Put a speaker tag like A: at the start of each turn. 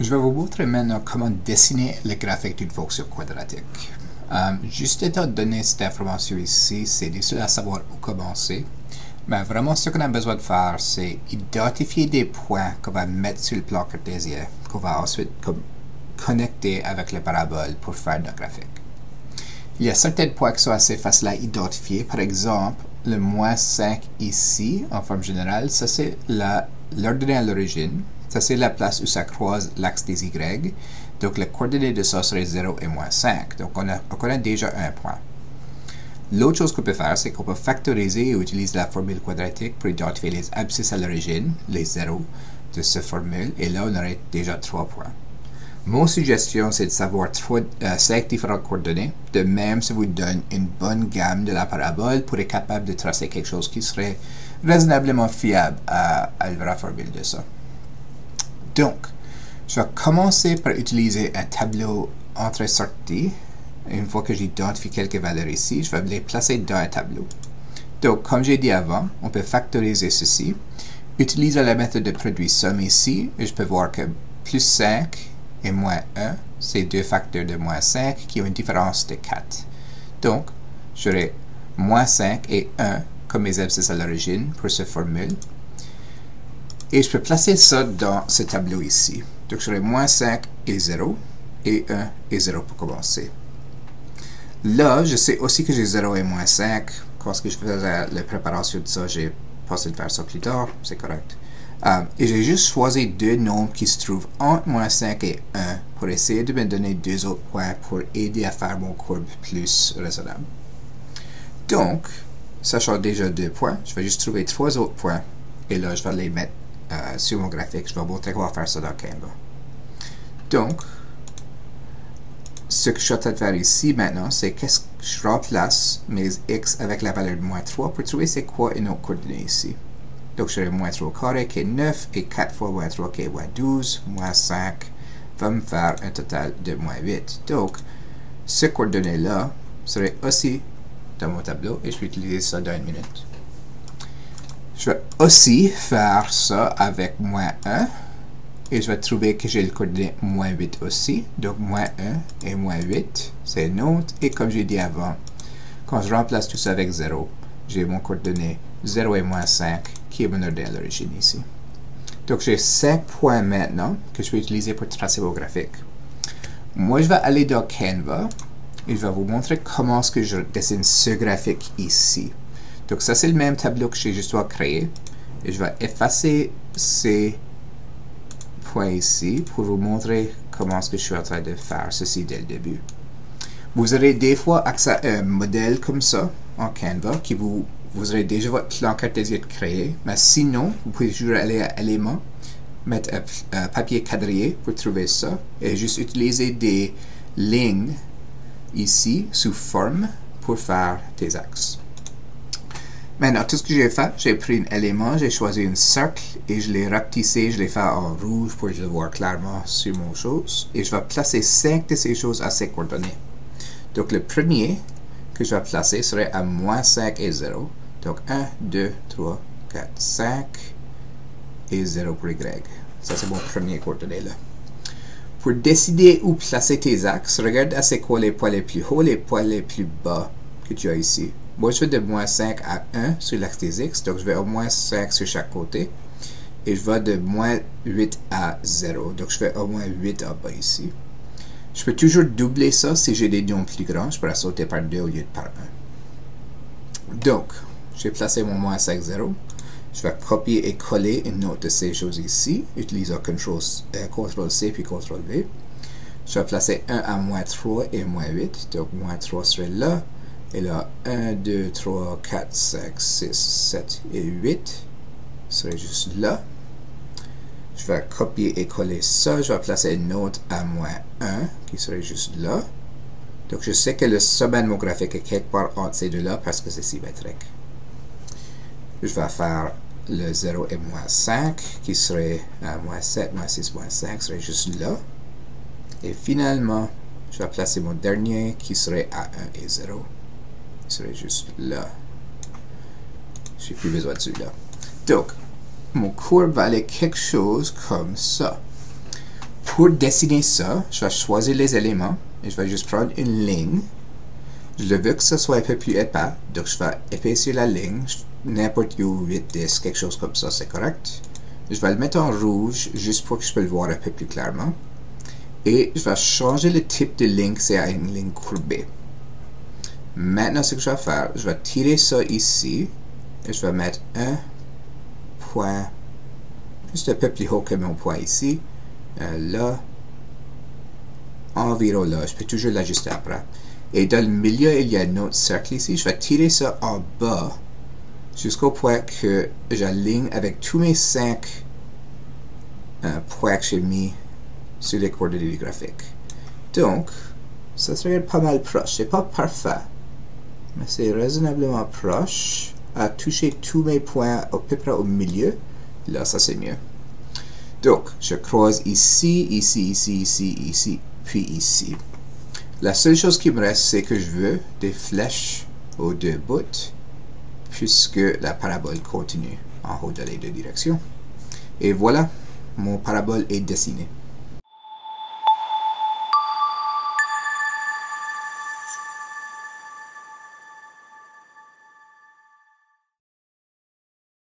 A: Je vais vous montrer maintenant comment dessiner le graphique d'une fonction quadratique. Juste étant donné cette information ici, c'est difficile à savoir où commencer. Mais vraiment, ce qu'on a besoin de faire, c'est identifier des points qu'on va mettre sur le plan cartésien, qu'on va ensuite connecter avec les paraboles pour faire notre graphique. Il y a certains points qui sont assez faciles à identifier. Par exemple, le moins 5 ici, en forme générale, ça c'est l'ordonnée à l'origine. Ça c'est la place où ça croise l'axe des Y. Donc, les coordonnées de ça seraient 0 et moins 5. Donc, on a déjà un point. L'autre chose qu'on peut faire, c'est qu'on peut factoriser et utiliser la formule quadratique pour identifier les abscisses à l'origine, les zéros de cette formule. Et là, on aurait déjà 3 points. Mon suggestion, c'est de savoir 5 différentes coordonnées. De même, ça vous donne une bonne gamme de la parabole pour être capable de tracer quelque chose qui serait raisonnablement fiable à la vraie formule de ça. Donc, je vais commencer par utiliser un tableau entrée-sortie. Une fois que j'identifie quelques valeurs ici, je vais les placer dans un tableau. Donc, comme j'ai dit avant, on peut factoriser ceci. Utiliser la méthode de produit somme ici, et je peux voir que plus 5 et moins 1, c'est deux facteurs de moins 5 qui ont une différence de 4. Donc, j'aurai moins 5 et 1 comme mes abscisses à l'origine pour cette formule. Et je peux placer ça dans ce tableau ici. Donc, j'aurai moins 5 et 0, et 1 et 0 pour commencer. Là, je sais aussi que j'ai 0 et moins 5. Parce que je faisais la préparation de ça, j'ai pensé de faire ça plus tard. C'est correct. Et j'ai juste choisi deux nombres qui se trouvent entre moins 5 et 1 pour essayer de me donner deux autres points pour aider à faire mon courbe plus raisonnable. Donc, sachant déjà 2 points, je vais juste trouver 3 autres points. Et là, je vais les mettre sur mon graphique. Je vais vous montrer comment faire ça dans Canva. Donc, ce que je suis en train de faire ici maintenant, c'est que je remplace mes x avec la valeur de moins 3 pour trouver c'est quoi une autre coordonnée ici. Donc, j'aurai moins 3 au carré qui est 9 et 4 fois moins 3 qui est moins 12, moins 5 va me faire un total de moins 8. Donc, ce coordonnée-là serait aussi dans mon tableau et je vais utiliser ça dans une minute. Je vais aussi faire ça avec moins 1 et je vais trouver que j'ai le coordonnée moins 8 aussi. Donc, moins 1 et moins 8, c'est une autre. Et comme j'ai dit avant, quand je remplace tout ça avec 0, j'ai mon coordonnée 0 et moins 5 qui est mon ordonnée à l'origine ici. Donc, j'ai 5 points maintenant que je vais utiliser pour tracer vos graphiques. Moi, je vais aller dans Canva et je vais vous montrer comment est-ce que je dessine ce graphique ici. Donc, ça, c'est le même tableau que j'ai juste à créer. Et je vais effacer ces points ici pour vous montrer comment est-ce que je suis en train de faire ceci dès le début. Vous aurez des fois accès à un modèle comme ça en Canva qui vous aurez déjà votre plan cartésien créé. Mais sinon, vous pouvez toujours aller à éléments, mettre un papier quadrillé pour trouver ça et juste utiliser des lignes ici sous forme pour faire des axes. Maintenant, tout ce que j'ai fait, j'ai pris un élément, j'ai choisi un cercle et je l'ai rapetissé, je l'ai fait en rouge pour le voir clairement sur mon chose. Et je vais placer 5 de ces choses à ces coordonnées. Donc, le premier que je vais placer serait à moins 5 et 0. Donc, 1, 2, 3, 4, 5 et 0 pour Y. Ça, c'est mon premier coordonnée là. Pour décider où placer tes axes, regarde à c'est quoi les points les plus hauts, les points les plus bas que tu as ici. Moi, je vais de moins 5 à 1 sur l'axe des X, donc je vais au moins 5 sur chaque côté. Et je vais de moins 8 à 0, donc je vais au moins 8 en bas ici. Je peux toujours doubler ça si j'ai des nombres plus grands, je pourrais sauter par 2 au lieu de par 1. Donc, j'ai placé mon moins 5, 0. Je vais copier et coller une autre de ces choses ici, utilisant CTRL-C puis CTRL-V. Je vais placer 1 à moins 3 et moins 8, donc moins 3 serait là. Et là, 1, 2, 3, 4, 5, 6, 7 et 8 serait juste là. Je vais copier et coller ça. Je vais placer une autre à moins 1 qui serait juste là. Donc, je sais que le sommet de mon graphique est quelque part entre ces deux-là parce que c'est symétrique. Je vais faire le 0 et moins 5 qui serait à moins 7, moins 6, moins 5 serait juste là. Et finalement, je vais placer mon dernier qui serait à 1 et 0. Il serait juste là. J'ai plus besoin de celui-là. Donc, mon courbe va aller quelque chose comme ça. pour dessiner ça, je vais choisir les éléments et je vais juste prendre une ligne. Je veux que ça soit un peu plus épais, donc je vais épaissir la ligne, n'importe où, 8, 10, quelque chose comme ça, c'est correct. Je vais le mettre en rouge juste pour que je puisse le voir un peu plus clairement. Et je vais changer le type de ligne, c'est à une ligne courbée. Maintenant, ce que je vais faire, je vais tirer ça ici et je vais mettre un point juste un peu plus haut que mon point ici. Là, environ là, je peux toujours l'ajuster après. Et dans le milieu, il y a un autre cercle ici. Je vais tirer ça en bas jusqu'au point que j'aligne avec tous mes 5 points que j'ai mis sur les coordonnées graphiques. Donc, ça serait pas mal proche. C'est pas parfait, mais c'est raisonnablement proche à toucher tous mes points à peu près au milieu. Là, ça c'est mieux. Donc, je croise ici, ici, ici, ici, ici, puis ici. La seule chose qui me reste, c'est que je veux des flèches aux deux bouts, puisque la parabole continue en haut dans les deux directions. Et voilà, mon parabole est dessinée.